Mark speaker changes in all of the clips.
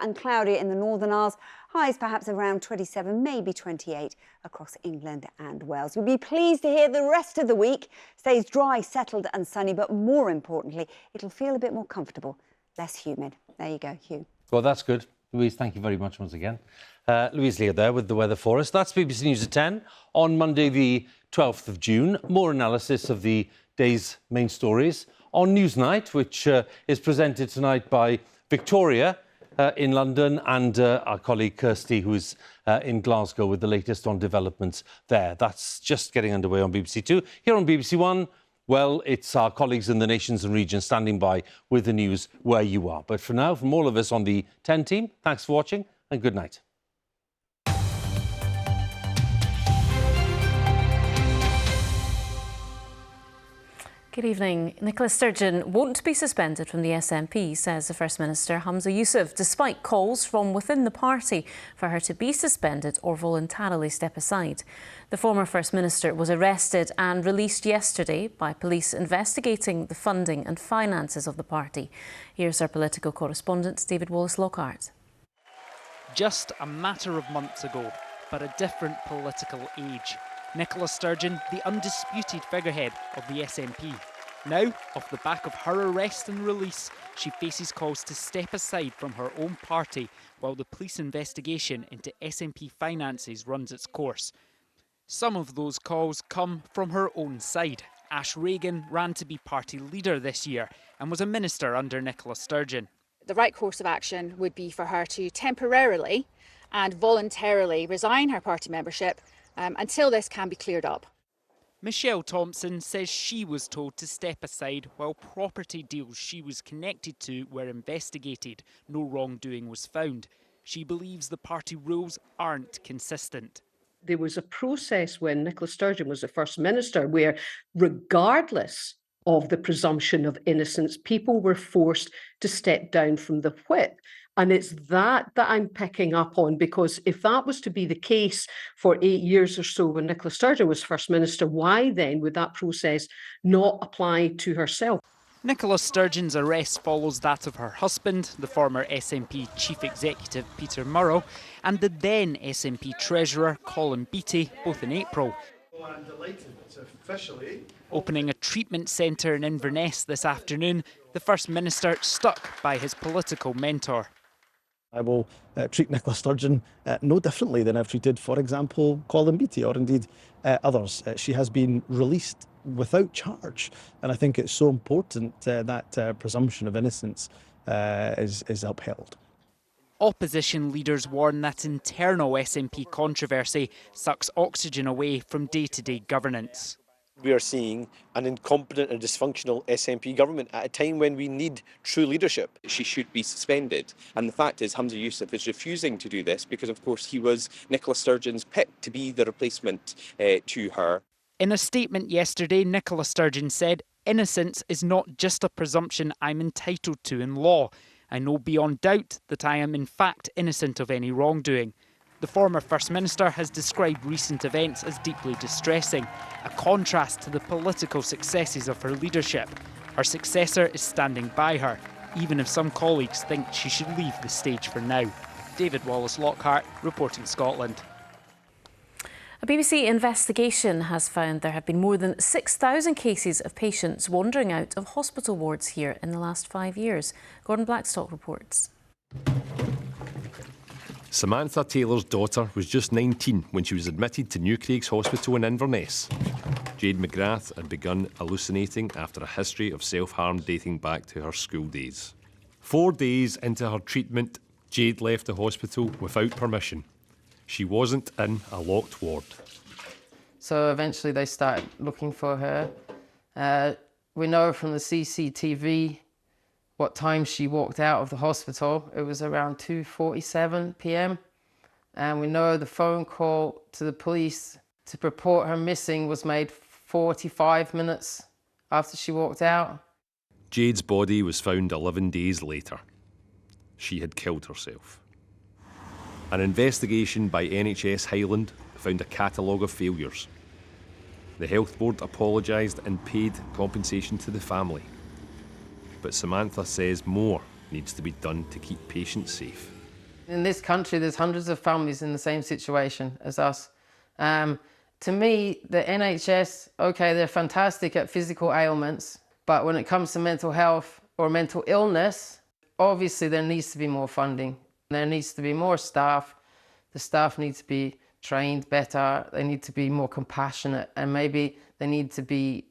Speaker 1: And cloudy in the Northern Isles, highs perhaps around 27, maybe 28 across England and Wales. We'll be pleased to hear the rest of the week stays dry, settled and sunny, but more importantly, it'll feel a bit more comfortable, less humid. There you go, Hugh.
Speaker 2: Well, that's good. Louise, thank you very much once again. Louise Lear there with the weather for us. That's BBC News at 10 on Monday the 12th of June. More analysis of the day's main stories on Newsnight, which is presented tonight by Victoria in London and our colleague Kirsty, who's in Glasgow with the latest on developments there. That's just getting underway on BBC Two. Here on BBC One, well, it's our colleagues in the nations and regions standing by with the news where you are. But for now, from all of us on the 10 team, thanks for watching and good night.
Speaker 3: Good evening. Nicola Sturgeon won't be suspended from the SNP, says the First Minister Humza Yousaf, despite calls from within the party for her to be suspended or voluntarily step aside. The former First Minister was arrested and released yesterday by police investigating the funding and finances of the party. Here's our political correspondent, David Wallace-Lockhart.
Speaker 4: Just a matter of months ago, but a different political age. Nicola Sturgeon, the undisputed figurehead of the SNP. Now, off the back of her arrest and release, she faces calls to step aside from her own party while the police investigation into SNP finances runs its course. Some of those calls come from her own side. Ash Regan ran to be party leader this year and was a minister under Nicola Sturgeon.
Speaker 5: The right course of action would be for her to temporarily and voluntarily resign her party membership until this can be cleared up.
Speaker 4: Michelle Thompson says she was told to step aside while property deals she was connected to were investigated. No wrongdoing was found. She believes the party rules aren't consistent.
Speaker 6: There was a process when Nicola Sturgeon was the First Minister where, regardless of the presumption of innocence, people were forced to step down from the whip. And it's that I'm picking up on, because if that was to be the case for 8 years or so when Nicola Sturgeon was First Minister, why then would that process not apply to herself?
Speaker 4: Nicola Sturgeon's arrest follows that of her husband, the former SNP Chief Executive Peter Murrow, and the then SNP Treasurer Colin Beattie, both in April.
Speaker 7: I'm delighted to officially
Speaker 4: opening a treatment centre in Inverness this afternoon, the First Minister stuck by his political mentor.
Speaker 8: I will treat Nicola Sturgeon no differently than I've treated, for example, Colin Beattie or indeed others. She has been released without charge, and I think it's so important that presumption of innocence is upheld.
Speaker 4: Opposition leaders warn that internal SNP controversy sucks oxygen away from day-to-day governance.
Speaker 9: We are seeing an incompetent and dysfunctional SNP government at a time when we need true leadership.
Speaker 10: She should be suspended. And the fact is Humza Yousaf is refusing to do this because, of course, he was Nicola Sturgeon's pick to be the replacement to her.
Speaker 4: In a statement yesterday, Nicola Sturgeon said, "Innocence is not just a presumption I'm entitled to in law. I know beyond doubt that I am in fact innocent of any wrongdoing." The former First Minister has described recent events as deeply distressing, a contrast to the political successes of her leadership. Her successor is standing by her, even if some colleagues think she should leave the stage for now. David Wallace-Lockhart, reporting Scotland.
Speaker 3: A BBC investigation has found there have been more than 6,000 cases of patients wandering out of hospital wards here in the last 5 years. Gordon Blackstock reports.
Speaker 11: Samantha Taylor's daughter was just 19 when she was admitted to New Craig's Hospital in Inverness. Jade McGrath had begun hallucinating after a history of self-harm dating back to her school days. 4 days into her treatment, Jade left the hospital without permission. She wasn't in a locked ward.
Speaker 12: So eventually they started looking for her. We know from the CCTV what time she walked out of the hospital. It was around 2:47 p.m. And we know the phone call to the police to report her missing was made 45 minutes after she walked out.
Speaker 11: Jade's body was found 11 days later. She had killed herself. An investigation by NHS Highland found a catalogue of failures. The health board apologised and paid compensation to the family. But Samantha says more needs to be done to keep patients safe.
Speaker 12: In this country, there's hundreds of families in the same situation as us. To me, the NHS, okay, they're fantastic at physical ailments, but when it comes to mental health or mental illness, obviously there needs to be more funding. There needs to be more staff. The staff need to be trained better. They need to be more compassionate, and maybe they need to be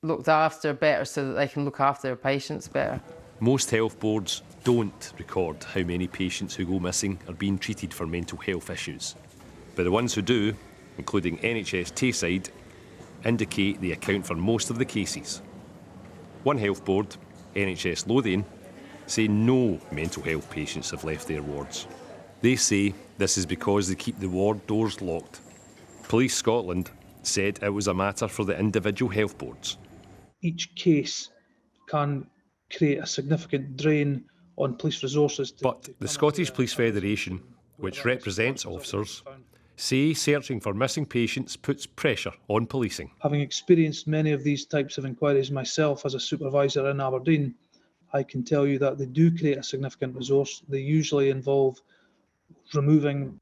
Speaker 12: looked after better so that they can look after their patients better.
Speaker 11: Most health boards don't record how many patients who go missing are being treated for mental health issues. But the ones who do, including NHS Tayside, indicate they account for most of the cases. One health board, NHS Lothian, say no mental health patients have left their wards. They say this is because they keep the ward doors locked. Police Scotland said it was a matter for the individual health boards.
Speaker 7: Each case can create a significant drain on police resources.
Speaker 11: But the Scottish Police Federation, which represents officers, say searching for missing patients puts pressure on policing.
Speaker 7: Having experienced many of these types of inquiries myself as a supervisor in Aberdeen, I can tell you that they do create a significant resource. They usually involve removing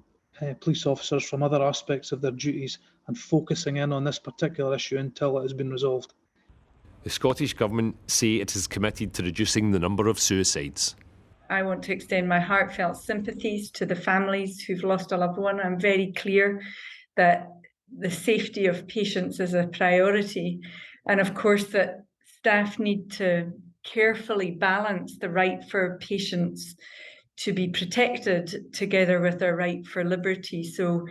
Speaker 7: police officers from other aspects of their duties and focusing in on this particular issue until it has been resolved.
Speaker 11: The Scottish Government say it is committed to reducing the number of suicides.
Speaker 13: I want to extend my heartfelt sympathies to the families who've lost a loved one. I'm very clear that the safety of patients is a priority, and of course that staff need to carefully balance the right for patients to be protected together with their right for liberty. So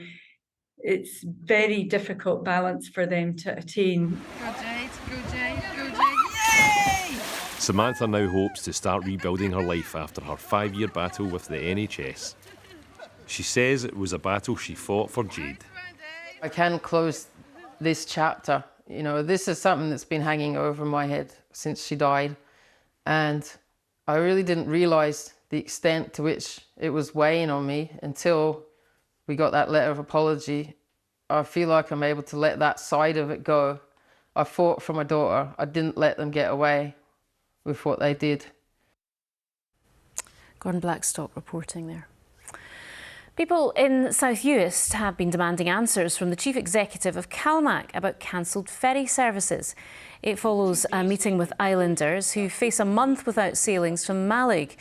Speaker 13: it's very difficult balance for them to attain.
Speaker 14: Go Jade, go Jade, go Jade, yay!
Speaker 11: Samantha now hopes to start rebuilding her life after her 5-year battle with the NHS. She says it was a battle she fought for Jade.
Speaker 12: I can close this chapter. You know, this is something that's been hanging over my head since she died. And I really didn't realise the extent to which it was weighing on me until we got that letter of apology. I feel like I'm able to let that side of it go. I fought for my daughter. I didn't let them get away with what they did.
Speaker 3: Gordon Blackstock reporting there. People in South Uist have been demanding answers from the Chief Executive of CalMac about cancelled ferry services. It follows a meeting with islanders who face a month without sailings from Malig.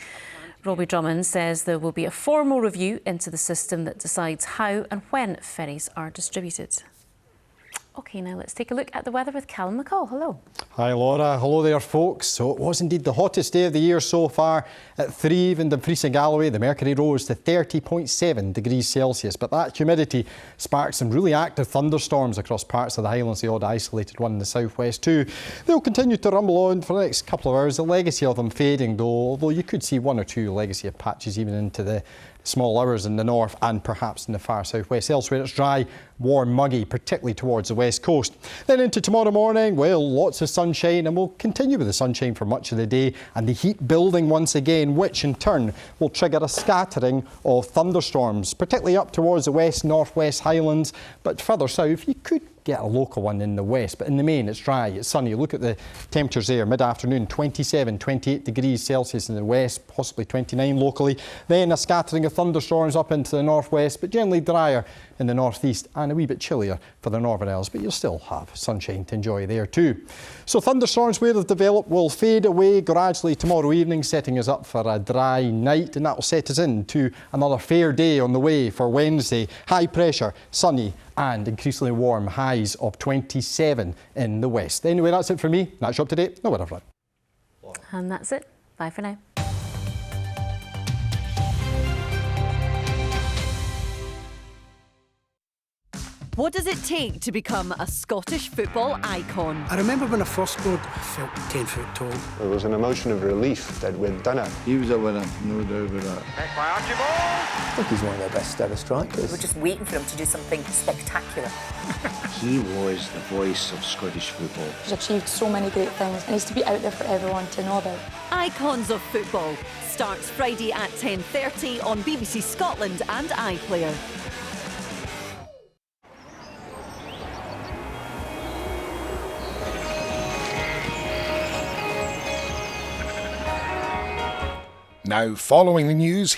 Speaker 3: Robbie Drummond says there will be a formal review into the system that decides how and when ferries are distributed. OK, now let's take a look at the weather with Callum McCall. Hello.
Speaker 15: Hi Laura, hello there folks. So it was indeed the hottest day of the year so far. At Thrieve in Dumfries and Galloway, the mercury rose to 30.7 degrees Celsius, but that humidity sparked some really active thunderstorms across parts of the Highlands, the odd isolated one in the southwest too. They'll continue to rumble on for the next couple of hours, the legacy of them fading though, although you could see one or two legacy of patches even into the small hours in the north and perhaps in the far southwest. Elsewhere it's dry, warm, muggy, particularly towards the west coast. Then into tomorrow morning, well, lots of sunshine, and we'll continue with the sunshine for much of the day and the heat building once again, which in turn will trigger a scattering of thunderstorms, particularly up towards the west, northwest Highlands, but further south you could get a local one in the west, but in the main it's dry, it's sunny. Look at the temperatures there, mid-afternoon 27, 28 degrees Celsius in the west, possibly 29 locally. Then a scattering of thunderstorms up into the northwest, but generally drier in the northeast and a wee bit chillier for the Northern Isles, but you'll still have sunshine to enjoy there too. So thunderstorms where they've developed will fade away gradually tomorrow evening, setting us up for a dry night, and that will set us into another fair day on the way for Wednesday. High pressure, sunny and increasingly warm, highs of 27 in the west. Anyway, that's it for me. That's you up to date. No weather front.
Speaker 3: And that's it. Bye for now.
Speaker 16: What does it take to become a Scottish football icon?
Speaker 17: I remember when I first scored, I felt 10 foot tall.
Speaker 18: There was an emotion of relief that we'd done it.
Speaker 19: He was a winner, no doubt about that.
Speaker 20: Back by Archibald!
Speaker 21: I think he's one of the best ever strikers.
Speaker 22: We're just waiting for him to do something spectacular.
Speaker 19: He was the voice of Scottish football.
Speaker 23: He's achieved so many great things and he's to be out there for everyone to know about.
Speaker 16: Icons of Football starts Friday at 10:30 on BBC Scotland and iPlayer.
Speaker 24: Now, following the news,